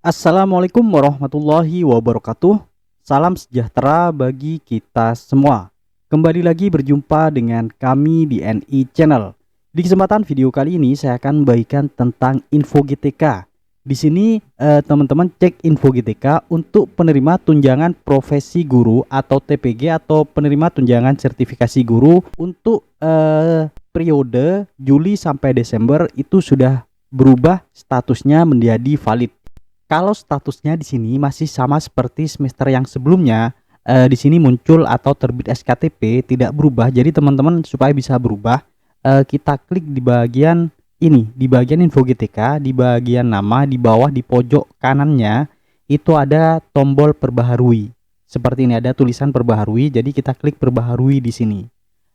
Assalamualaikum warahmatullahi wabarakatuh. Salam sejahtera bagi kita semua. Kembali lagi berjumpa dengan kami di NI Channel. Di kesempatan video kali ini saya akan membagikan tentang info GTK. Di sini teman-teman cek info GTK untuk penerima tunjangan profesi guru atau TPG atau penerima tunjangan sertifikasi guru untuk periode Juli sampai Desember itu sudah berubah statusnya menjadi valid. Kalau statusnya di sini masih sama seperti semester yang sebelumnya, di sini muncul atau terbit SKTP tidak berubah. Jadi teman-teman supaya bisa berubah, kita klik di bagian ini, di bagian info GTK, di bagian nama, di bawah di pojok kanannya itu ada tombol perbaharui. Seperti ini ada tulisan perbaharui, jadi kita klik perbaharui di sini.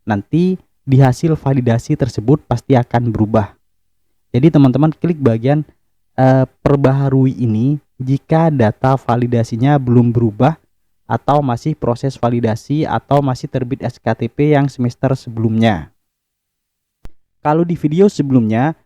Nanti di hasil validasi tersebut pasti akan berubah. Jadi teman-teman klik bagian perbaharui ini jika data validasinya belum berubah atau masih proses validasi atau masih terbit SKTP yang semester sebelumnya. Kalau di video sebelumnya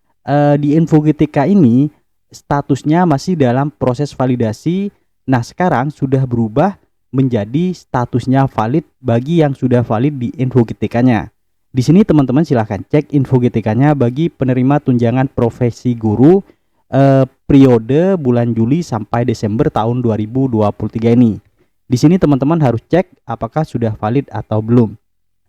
di info GTK ini statusnya masih dalam proses validasi. Nah sekarang sudah berubah menjadi statusnya valid bagi yang sudah valid di info GTK-nya. Di sini teman-teman silahkan cek info GTK-nya bagi penerima tunjangan profesi guru periode bulan Juli sampai Desember tahun 2023 ini. Di sini teman-teman harus cek apakah sudah valid atau belum.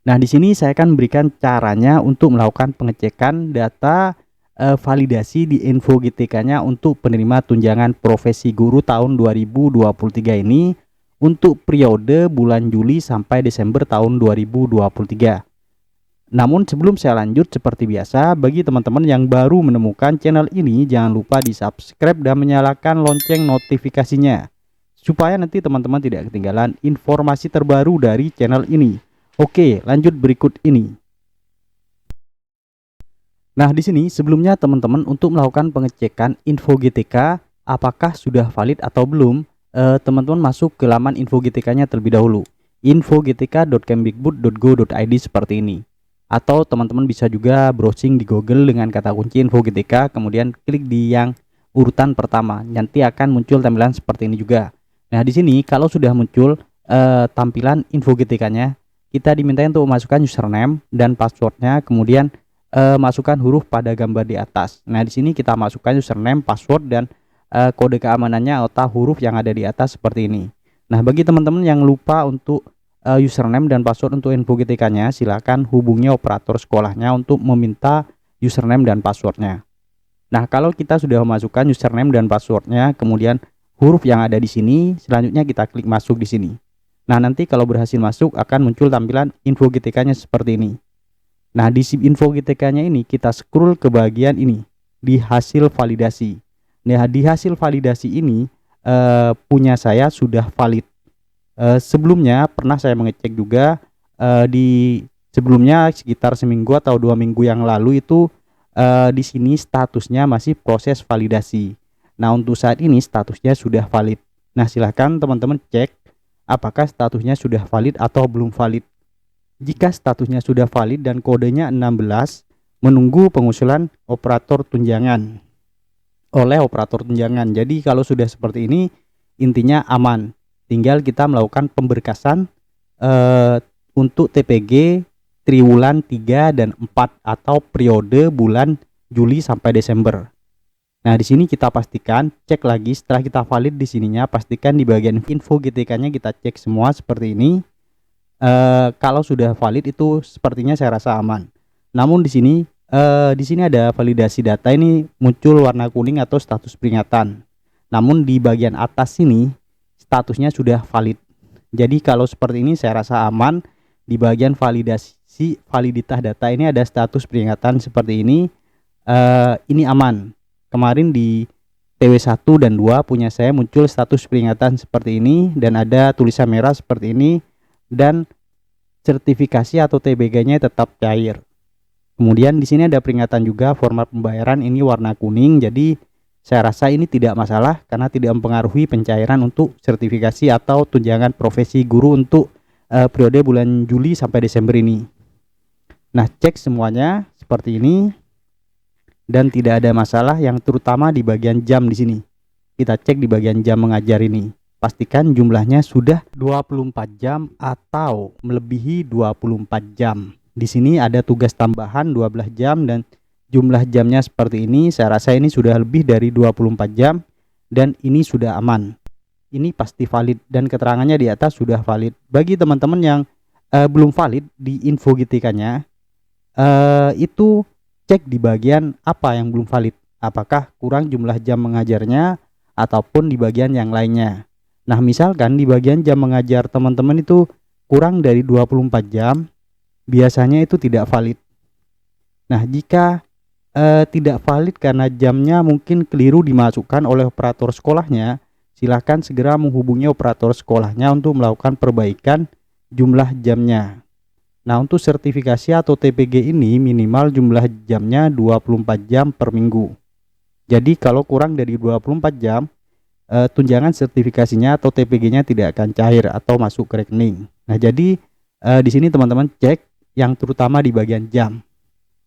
Nah, di sini saya akan memberikan caranya untuk melakukan pengecekan data validasi di info GTK-nya untuk penerima tunjangan profesi guru tahun 2023 ini untuk periode bulan Juli sampai Desember tahun 2023. Namun sebelum saya lanjut, seperti biasa bagi teman-teman yang baru menemukan channel ini, jangan lupa di subscribe dan menyalakan lonceng notifikasinya supaya nanti teman-teman tidak ketinggalan informasi terbaru dari channel ini. Oke, lanjut berikut ini. Nah, di sini sebelumnya teman-teman untuk melakukan pengecekan info GTK apakah sudah valid atau belum, teman-teman masuk ke laman info GTK-nya terlebih dahulu. info.gtk.kemdikbud.go.id seperti ini. Atau teman-teman bisa juga browsing di Google dengan kata kunci info GTK, kemudian klik di yang urutan pertama. Nanti akan muncul tampilan seperti ini juga. Nah, di sini kalau sudah muncul tampilan info GTK-nya, kita diminta untuk memasukkan username dan passwordnya, kemudian masukkan huruf pada gambar di atas. Nah, di sini kita masukkan username, password dan kode keamanannya atau huruf yang ada di atas seperti ini. Nah, bagi teman-teman yang lupa untuk username dan password untuk info GTK-nya, silakan hubungi operator sekolahnya untuk meminta username dan passwordnya. Nah, kalau kita sudah memasukkan username dan passwordnya, kemudian huruf yang ada di sini, selanjutnya kita klik masuk di sini. Nah, nanti kalau berhasil masuk akan muncul tampilan info GTK-nya seperti ini. Nah, di info GTK-nya ini kita scroll ke bagian ini, di hasil validasi. Nah, di hasil validasi ini punya saya sudah valid. Sebelumnya pernah saya mengecek juga di sebelumnya sekitar seminggu atau 2 minggu yang lalu itu di sini statusnya masih proses validasi. Nah, untuk saat ini statusnya sudah valid. Nah, silahkan teman-teman cek apakah statusnya sudah valid atau belum valid. Jika statusnya sudah valid dan kodenya 16, menunggu pengusulan operator tunjangan oleh operator tunjangan. Jadi kalau sudah seperti ini intinya aman. Tinggal kita melakukan pemberkasan untuk TPG triwulan 3 dan 4 atau periode bulan Juli sampai Desember. Nah, di sini kita pastikan cek lagi setelah kita valid di sininya, pastikan di bagian info GTK-nya kita cek semua seperti ini. Kalau sudah valid itu sepertinya saya rasa aman. Namun di sini ada validasi data ini muncul warna kuning atau status peringatan. Namun di bagian atas sini statusnya sudah valid. Jadi kalau seperti ini saya rasa aman. Di bagian validasi validitas data ini ada status peringatan seperti ini. Ini aman. Kemarin di TW1 dan 2 punya saya muncul status peringatan seperti ini dan ada tulisan merah seperti ini dan sertifikasi atau TBG-nya tetap cair. Kemudian di sini ada peringatan juga format pembayaran ini warna kuning. Jadi saya rasa ini tidak masalah karena tidak mempengaruhi pencairan untuk sertifikasi atau tunjangan profesi guru untuk periode bulan Juli sampai Desember ini. Nah, cek semuanya seperti ini dan tidak ada masalah yang terutama di bagian jam di sini. kita cek di bagian jam mengajar ini. Pastikan jumlahnya sudah 24 jam atau melebihi 24 jam. Di sini ada tugas tambahan 12 jam dan jumlah jamnya seperti ini. Saya rasa ini sudah lebih dari 24 jam dan ini sudah aman. Ini pasti valid dan keterangannya di atas sudah valid. Bagi teman-teman yang belum valid di info GTK-nya, itu cek di bagian apa yang belum valid. Apakah kurang jumlah jam mengajarnya ataupun di bagian yang lainnya. Nah, misalkan di bagian jam mengajar teman-teman itu kurang dari 24 jam, biasanya itu tidak valid. Nah, jika tidak valid karena jamnya mungkin keliru dimasukkan oleh operator sekolahnya, silakan segera menghubungi operator sekolahnya untuk melakukan perbaikan jumlah jamnya. Nah, untuk sertifikasi atau TPG ini minimal jumlah jamnya 24 jam per minggu. Jadi kalau kurang dari 24 jam, tunjangan sertifikasinya atau TPG-nya tidak akan cair atau masuk ke rekening. Nah, jadi di sini teman-teman cek yang terutama di bagian jam.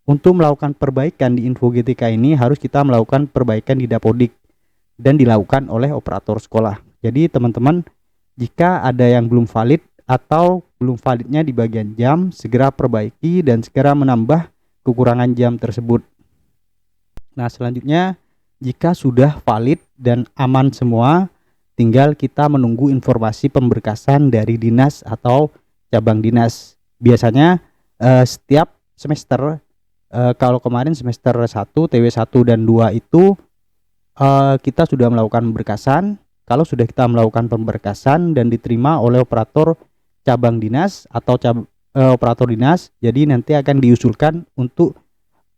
Untuk melakukan perbaikan di info GTK ini harus kita melakukan perbaikan di Dapodik dan dilakukan oleh operator sekolah. Jadi teman-teman, jika ada yang belum valid atau belum validnya di bagian jam, segera perbaiki dan segera menambah kekurangan jam tersebut. Nah, selanjutnya jika sudah valid dan aman semua, tinggal kita menunggu informasi pemberkasan dari dinas atau cabang dinas. Biasanya setiap semester, kalau kemarin semester 1, TW1 dan 2 itu kita sudah melakukan pemberkasan. Kalau sudah kita melakukan pemberkasan dan diterima oleh operator cabang dinas atau operator dinas, jadi nanti akan diusulkan untuk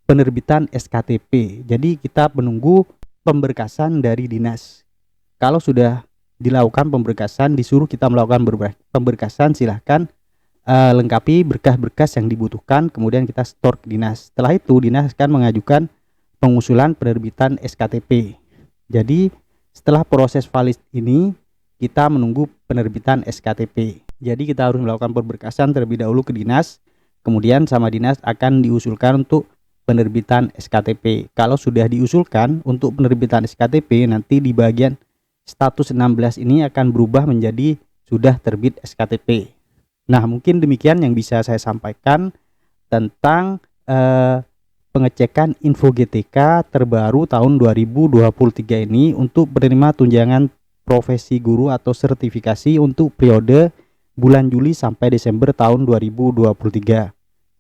penerbitan SKTP. Jadi kita menunggu pemberkasan dari dinas. Kalau sudah dilakukan pemberkasan, disuruh kita melakukan pemberkasan, silahkan lengkapi berkas-berkas yang dibutuhkan, kemudian kita store ke dinas. Setelah itu dinas akan mengajukan pengusulan penerbitan SKTP. Jadi setelah proses valid ini, kita menunggu penerbitan SKTP. Jadi kita harus melakukan pemberkasan terlebih dahulu ke dinas, kemudian sama dinas akan diusulkan untuk penerbitan SKTP. Kalau sudah diusulkan untuk penerbitan SKTP, nanti di bagian status 16 ini akan berubah menjadi sudah terbit SKTP. Nah, mungkin demikian yang bisa saya sampaikan tentang pengecekan info GTK terbaru tahun 2023 ini untuk penerima tunjangan profesi guru atau sertifikasi untuk periode bulan Juli sampai Desember tahun 2023.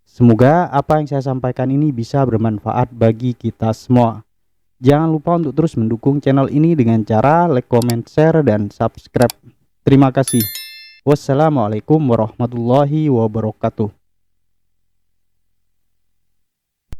Semoga apa yang saya sampaikan ini bisa bermanfaat bagi kita semua. Jangan lupa untuk terus mendukung channel ini dengan cara like, comment, share, dan subscribe. Terima kasih. Wassalamualaikum warahmatullahi wabarakatuh.